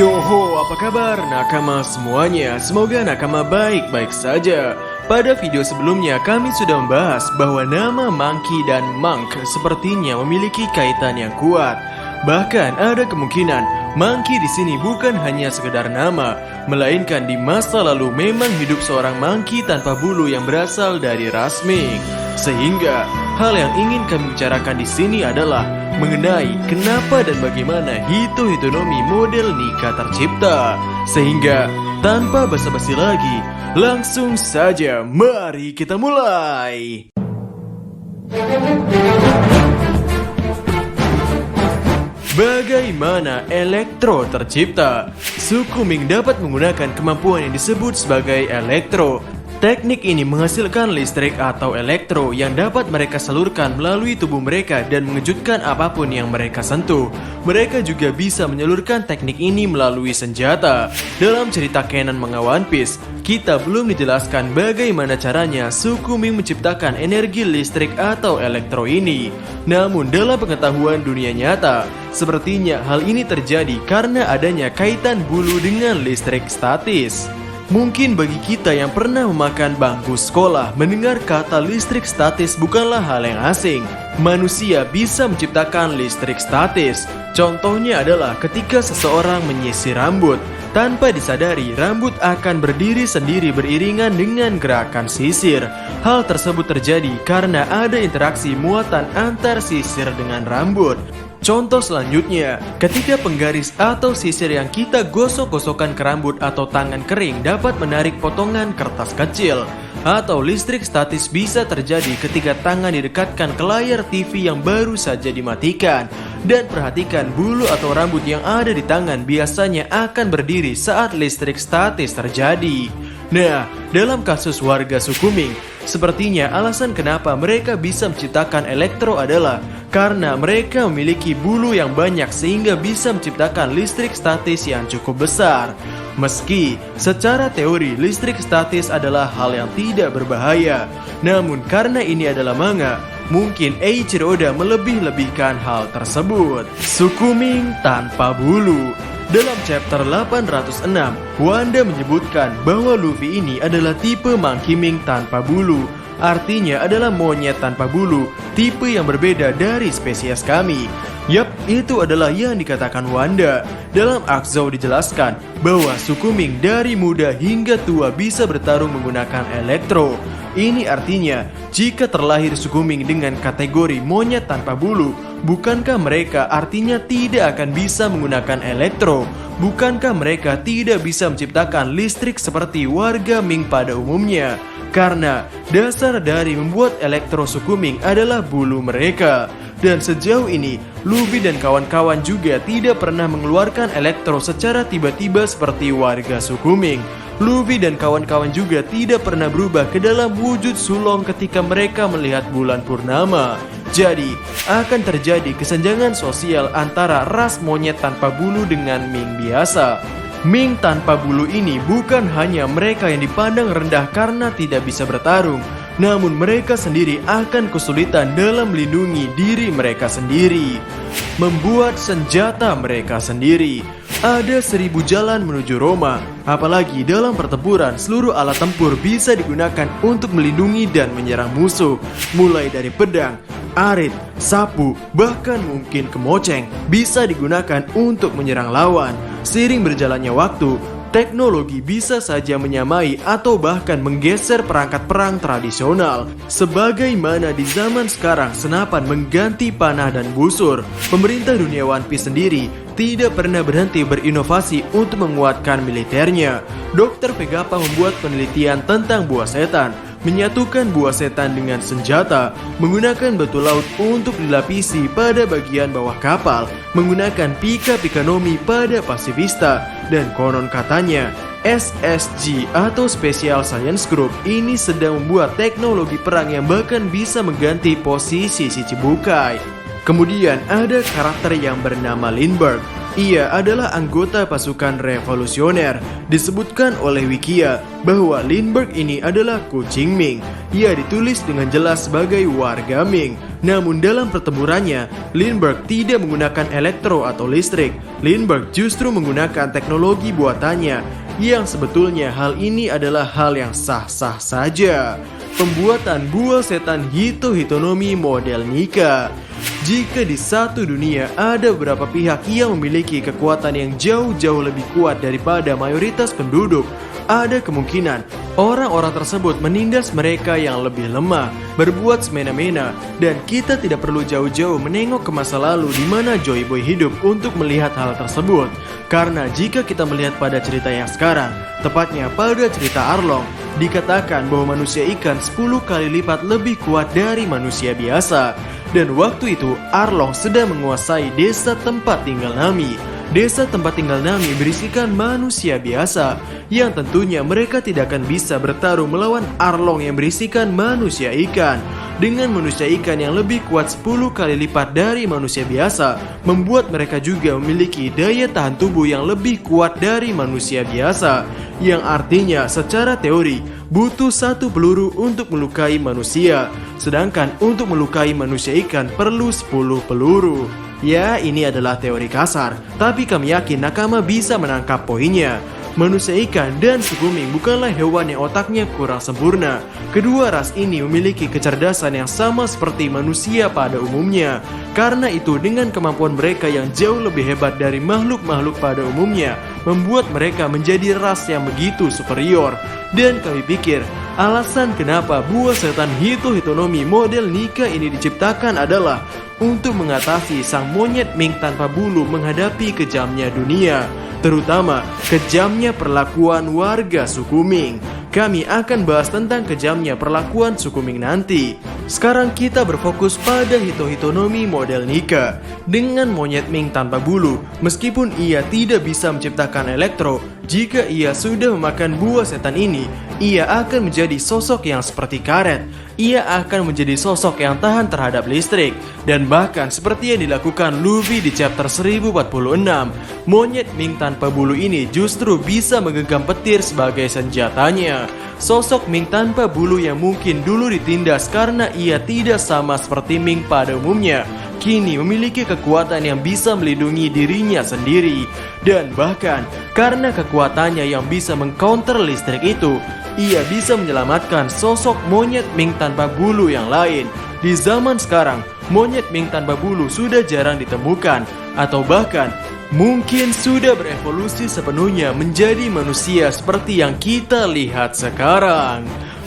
Yoho, apa kabar nakama semuanya? Semoga nakama baik-baik saja. Pada video sebelumnya kami sudah membahas bahwa nama Monkey dan Monk sepertinya memiliki kaitan yang kuat. Bahkan ada kemungkinan Monkey di sini bukan hanya sekedar nama, melainkan di masa lalu memang hidup seorang monkey tanpa bulu yang berasal dari ras Ming. Sehingga hal yang ingin kami bicarakan di sini adalah mengenai kenapa dan bagaimana Hitonomi model Nika tercipta. Sehingga tanpa basa-basi lagi, langsung saja mari kita mulai. Bagaimana elektro tercipta? Suku Ming dapat menggunakan kemampuan yang disebut sebagai elektro. Teknik ini menghasilkan listrik atau elektro yang dapat mereka salurkan melalui tubuh mereka dan mengejutkan apapun yang mereka sentuh. Mereka juga bisa menyalurkan teknik ini melalui senjata. Dalam cerita canon manga One Piece, kita belum dijelaskan bagaimana caranya suku Ming menciptakan energi listrik atau elektro ini. Namun dalam pengetahuan dunia nyata, sepertinya hal ini terjadi karena adanya kaitan bulu dengan listrik statis. Mungkin bagi kita yang pernah memakan bangku sekolah, mendengar kata listrik statis bukanlah hal yang asing. Manusia bisa menciptakan listrik statis. Contohnya adalah ketika seseorang menyisir rambut. Tanpa disadari, rambut akan berdiri sendiri beriringan dengan gerakan sisir. Hal tersebut terjadi karena ada interaksi muatan antar sisir dengan rambut. Contoh selanjutnya, ketika penggaris atau sisir yang kita gosok-gosokkan ke rambut atau tangan kering dapat menarik potongan kertas kecil. Atau listrik statis bisa terjadi ketika tangan didekatkan ke layar TV yang baru saja dimatikan. Dan perhatikan bulu atau rambut yang ada di tangan biasanya akan berdiri saat listrik statis terjadi. Nah, dalam kasus warga suku Ming, sepertinya alasan kenapa mereka bisa menciptakan elektro adalah karena mereka memiliki bulu yang banyak sehingga bisa menciptakan listrik statis yang cukup besar. Meski secara teori listrik statis adalah hal yang tidak berbahaya, namun karena ini adalah manga, mungkin Eiichiro Oda melebih-lebihkan hal tersebut. Suku Ming tanpa bulu. Dalam chapter 806, Wanda menyebutkan bahwa Luffy ini adalah tipe Monkey Ming tanpa bulu. Artinya adalah monyet tanpa bulu, tipe yang berbeda dari spesies kami. Yap, itu adalah yang dikatakan Wanda. Dalam Akzou dijelaskan bahwa suku Ming dari muda hingga tua bisa bertarung menggunakan elektro. Ini artinya, jika terlahir suku Ming dengan kategori monyet tanpa bulu, bukankah mereka artinya tidak akan bisa menggunakan elektro? Bukankah mereka tidak bisa menciptakan listrik seperti warga Ming pada umumnya? Karena dasar dari membuat elektro suku Ming adalah bulu mereka. Dan sejauh ini, Luffy dan kawan-kawan juga tidak pernah mengeluarkan elektro secara tiba-tiba seperti warga suku Ming. Luffy dan kawan-kawan juga tidak pernah berubah ke dalam wujud sulong ketika mereka melihat bulan purnama. Jadi, akan terjadi kesenjangan sosial antara ras monyet tanpa bulu dengan Ming biasa. Ming tanpa bulu ini bukan hanya mereka yang dipandang rendah karena tidak bisa bertarung, namun mereka sendiri akan kesulitan dalam melindungi diri mereka sendiri. Membuat senjata mereka sendiri. Ada 1000 jalan menuju Roma. Apalagi dalam pertempuran, seluruh alat tempur bisa digunakan untuk melindungi dan menyerang musuh. Mulai dari pedang, arit, sapu, bahkan mungkin kemoceng bisa digunakan untuk menyerang lawan. Seiring berjalannya waktu, teknologi bisa saja menyamai atau bahkan menggeser perangkat perang tradisional. Sebagaimana di zaman sekarang senapan mengganti panah dan busur, pemerintah dunia One Piece sendiri tidak pernah berhenti berinovasi untuk menguatkan militernya. Dr. Vegapunk membuat penelitian tentang buah setan, menyatukan buah setan dengan senjata, menggunakan batu laut untuk dilapisi pada bagian bawah kapal, menggunakan pika-pika nomi pada pasifista, dan konon katanya SSG atau Special Science Group ini sedang membuat teknologi perang yang bahkan bisa mengganti posisi si Chibukai. Kemudian ada karakter yang bernama Lindbergh. Ia adalah anggota pasukan revolusioner. Disebutkan oleh Wikia bahwa Lindbergh ini adalah kucing Ming. Ia ditulis dengan jelas sebagai warga Ming. Namun dalam pertempurannya, Lindbergh tidak menggunakan elektro atau listrik. Lindbergh justru menggunakan teknologi buatannya, yang sebetulnya hal ini adalah hal yang sah-sah saja. Pembuatan buah setan Hito-Hitonomi model Nika. Jika di satu dunia ada beberapa pihak yang memiliki kekuatan yang jauh-jauh lebih kuat daripada mayoritas penduduk, ada kemungkinan orang-orang tersebut menindas mereka yang lebih lemah, berbuat semena-mena, dan kita tidak perlu jauh-jauh menengok ke masa lalu di mana Joy Boy hidup untuk melihat hal tersebut. Karena jika kita melihat pada cerita yang sekarang, tepatnya pada cerita Arlong, dikatakan bahwa manusia ikan 10 kali lipat lebih kuat dari manusia biasa. Dan waktu itu Arlong sedang menguasai desa tempat tinggal Nami. Desa tempat tinggal Nami berisikan manusia biasa, yang tentunya mereka tidak akan bisa bertarung melawan Arlong yang berisikan manusia ikan. Dengan manusia ikan yang lebih kuat 10 kali lipat dari manusia biasa, membuat mereka juga memiliki daya tahan tubuh yang lebih kuat dari manusia biasa, yang artinya secara teori butuh 1 peluru untuk melukai manusia, sedangkan untuk melukai manusia ikan perlu 10 peluru. Ya, ini adalah teori kasar, tapi kami yakin Nakama bisa menangkap poinnya. Manusia ikan dan suku Ming bukanlah hewan yang otaknya kurang sempurna. Kedua ras ini memiliki kecerdasan yang sama seperti manusia pada umumnya. Karena itu, dengan kemampuan mereka yang jauh lebih hebat dari makhluk-makhluk pada umumnya, membuat mereka menjadi ras yang begitu superior. Dan kami pikir, alasan kenapa buah setan Hito-Hitonomi model Nika ini diciptakan adalah untuk mengatasi sang monyet Ming tanpa bulu menghadapi kejamnya dunia, terutama kejamnya perlakuan warga suku Ming. Kami akan bahas tentang kejamnya perlakuan suku Ming nanti. Sekarang kita berfokus pada Hito-Hitonomi model Nika. Dengan monyet Ming tanpa bulu, meskipun ia tidak bisa menciptakan elektro, jika ia sudah memakan buah setan ini, ia akan menjadi sosok yang seperti karet. Ia akan menjadi sosok yang tahan terhadap listrik. Dan bahkan seperti yang dilakukan Luffy di chapter 1046, monyet Ming tanpa bulu ini justru bisa menggenggam petir sebagai senjatanya. Sosok Ming tanpa bulu yang mungkin dulu ditindas karena ia tidak sama seperti Ming pada umumnya, kini memiliki kekuatan yang bisa melindungi dirinya sendiri. Dan bahkan karena kekuatannya yang bisa mengcounter listrik itu, ia bisa menyelamatkan sosok monyet Ming tanpa bulu yang lain. Di zaman sekarang, monyet Ming tanpa bulu sudah jarang ditemukan, atau bahkan mungkin sudah berevolusi sepenuhnya menjadi manusia seperti yang kita lihat sekarang.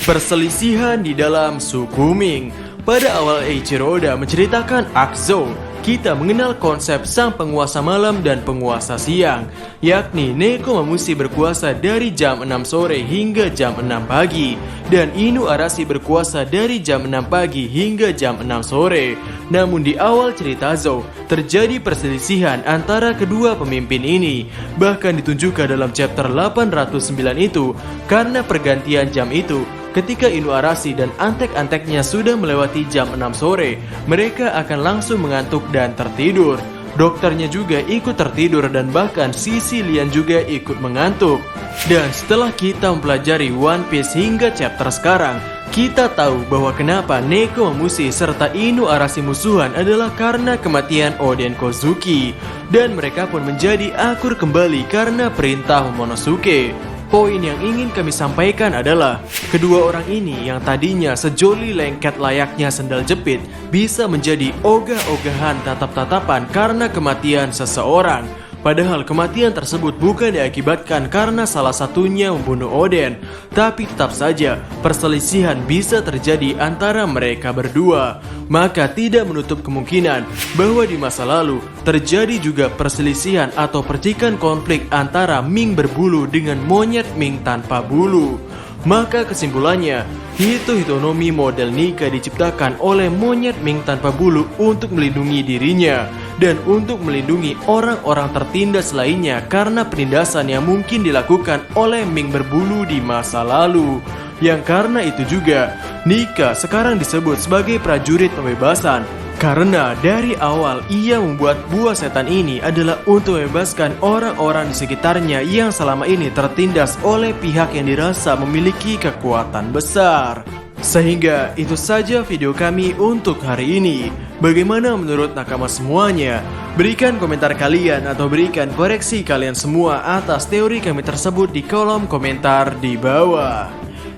Perselisihan di dalam suku Ming. Pada awal Eiichiro Oda menceritakan Akzo, kita mengenal konsep sang penguasa malam dan penguasa siang, yakni Nekomamushi berkuasa dari jam 6 sore hingga jam 6 pagi, dan Inuarashi berkuasa dari jam 6 pagi hingga jam 6 sore. Namun di awal cerita Zou, terjadi perselisihan antara kedua pemimpin ini, bahkan ditunjukkan dalam chapter 809 itu, karena pergantian jam itu. Ketika Inuarashi dan antek-anteknya sudah melewati jam 6 sore, mereka akan langsung mengantuk dan tertidur. Dokternya juga ikut tertidur dan bahkan Sicilian juga ikut mengantuk. Dan setelah kita mempelajari One Piece hingga chapter sekarang, kita tahu bahwa kenapa Nekomamushi serta Inuarashi musuhan adalah karena kematian Oden Kozuki. Dan mereka pun menjadi akur kembali karena perintah Momonosuke. Poin yang ingin kami sampaikan adalah kedua orang ini yang tadinya sejoli lengket layaknya sendal jepit bisa menjadi ogah-ogahan tatap-tatapan karena kematian seseorang. Padahal kematian tersebut bukan diakibatkan karena salah satunya membunuh Oden, tapi tetap saja perselisihan bisa terjadi antara mereka berdua. Maka tidak menutup kemungkinan bahwa di masa lalu terjadi juga perselisihan atau percikan konflik antara Ming berbulu dengan monyet Ming tanpa bulu. Maka kesimpulannya, Hito-Hitonomi model Nika diciptakan oleh monyet Ming tanpa bulu untuk melindungi dirinya dan untuk melindungi orang-orang tertindas lainnya karena penindasan yang mungkin dilakukan oleh Ming berbulu di masa lalu. Yang karena itu juga, Nika sekarang disebut sebagai prajurit pembebasan. Karena dari awal ia membuat buah setan ini adalah untuk membebaskan orang-orang di sekitarnya yang selama ini tertindas oleh pihak yang dirasa memiliki kekuatan besar. Sehingga itu saja video kami untuk hari ini. Bagaimana menurut nakama semuanya? Berikan komentar kalian atau berikan koreksi kalian semua atas teori kami tersebut di kolom komentar di bawah.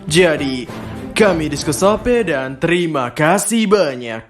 Jadi, kami Diskusope dan terima kasih banyak.